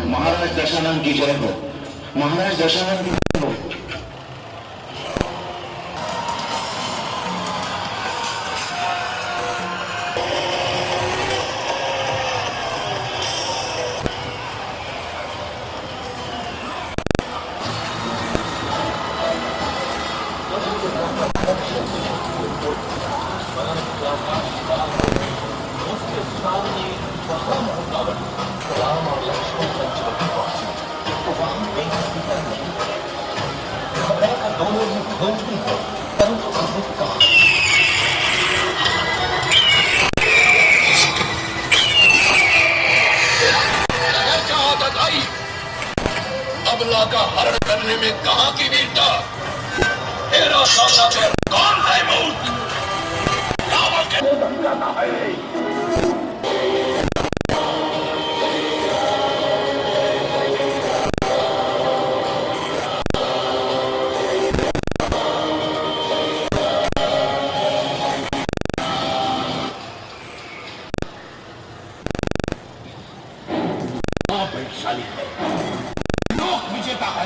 महाराज दशानन की जय हो। महाराज दशानन की जय हो। अबला का हरण करने में कहां की वीरता। तेरा सामना कर कौन है मूर्ख। रावण के धमकाना है। वैशाली है, लोक विजेता है।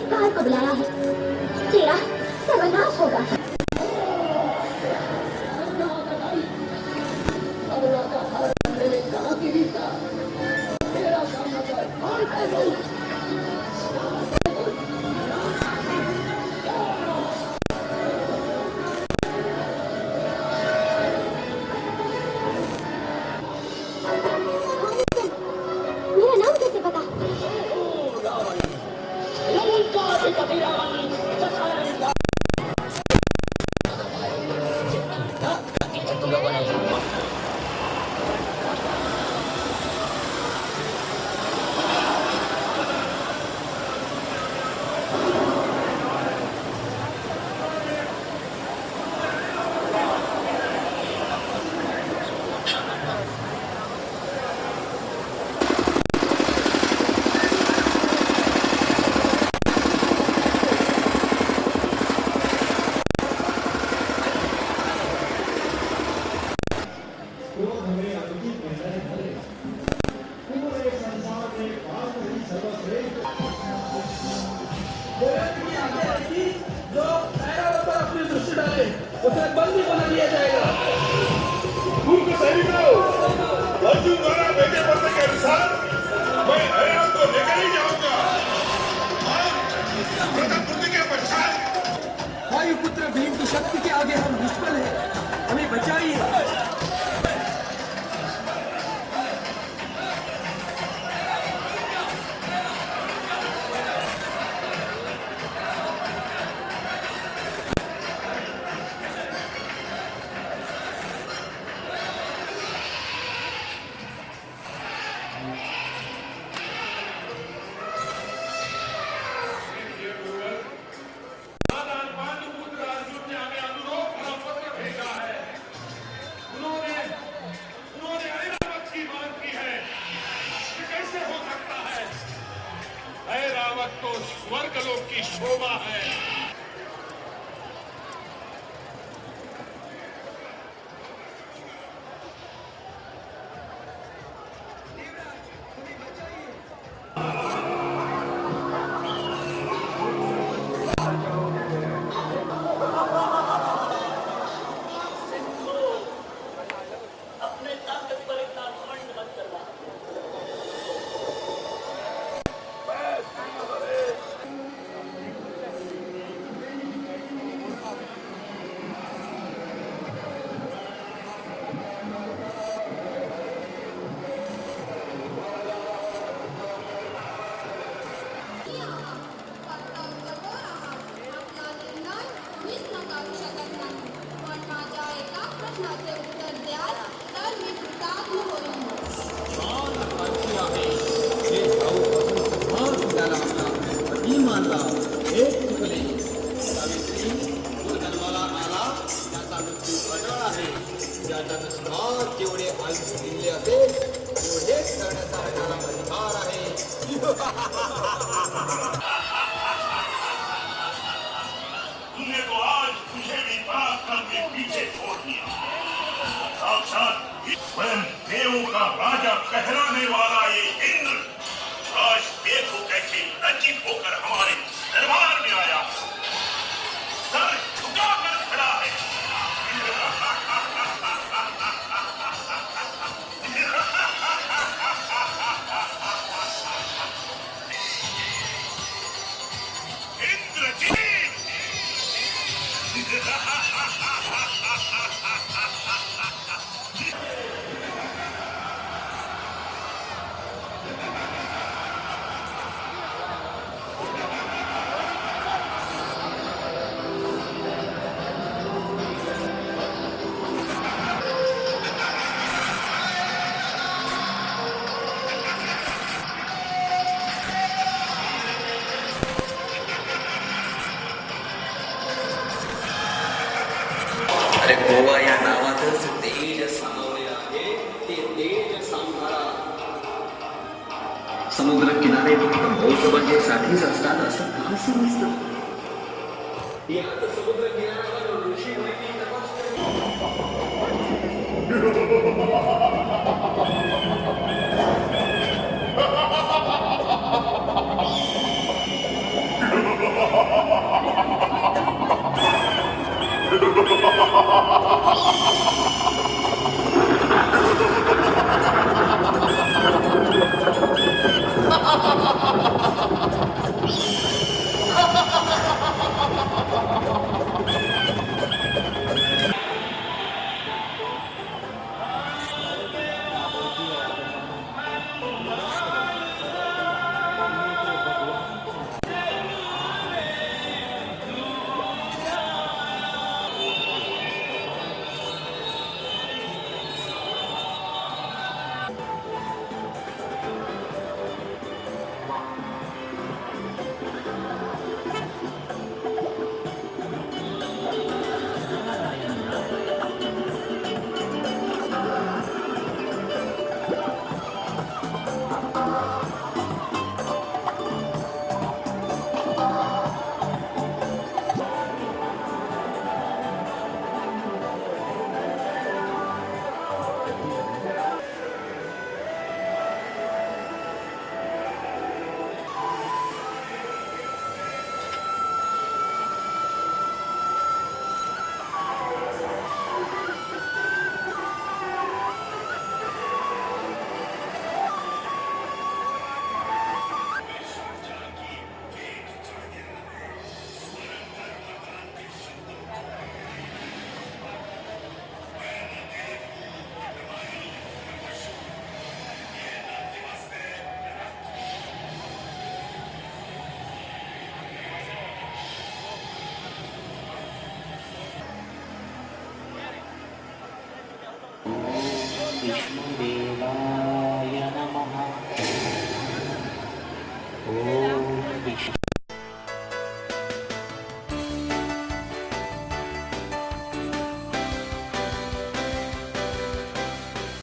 काल को बुलाया है, तेरा सर्वनाश होगा। मेरा नाम कैसे पता? मूर्ख सैनिकों, अर्जुन द्वारा भेजे पत्र के अनुसार मैं ऐरावत को लेकर ही जाऊंगा। और प्रथम के पश्चात वायुपुत्र भीम की शक्ति के आगे हम निष्फल हैं, हमें बचाइए। ऐरावत तो स्वर्गलोक की शोभा है। जेवढे आयुष्य दिले असेल तेवढेच करण्याचा आपल्याला अधिकार आहे। तूने तो आज मुझे भी पराक्रम के पीछे छोड़ दिया। साक्षात स्वयं देवों का राजा कहलाने वाला ये इंद्र आज देखो कैसे लज्जित होकर हमारे दरबार में आया, सर झुकाकर खड़ा है। अरे गोवा या नावातच तेज सामावलेलं आहे। ते तेज सांभाळा। समुद्र किनारे फक्त मौजमजेसाठीच असतात असं का समजतं? यात समुद्र किनाऱ्यावर ऋषी मुनी विष्णुदेवाय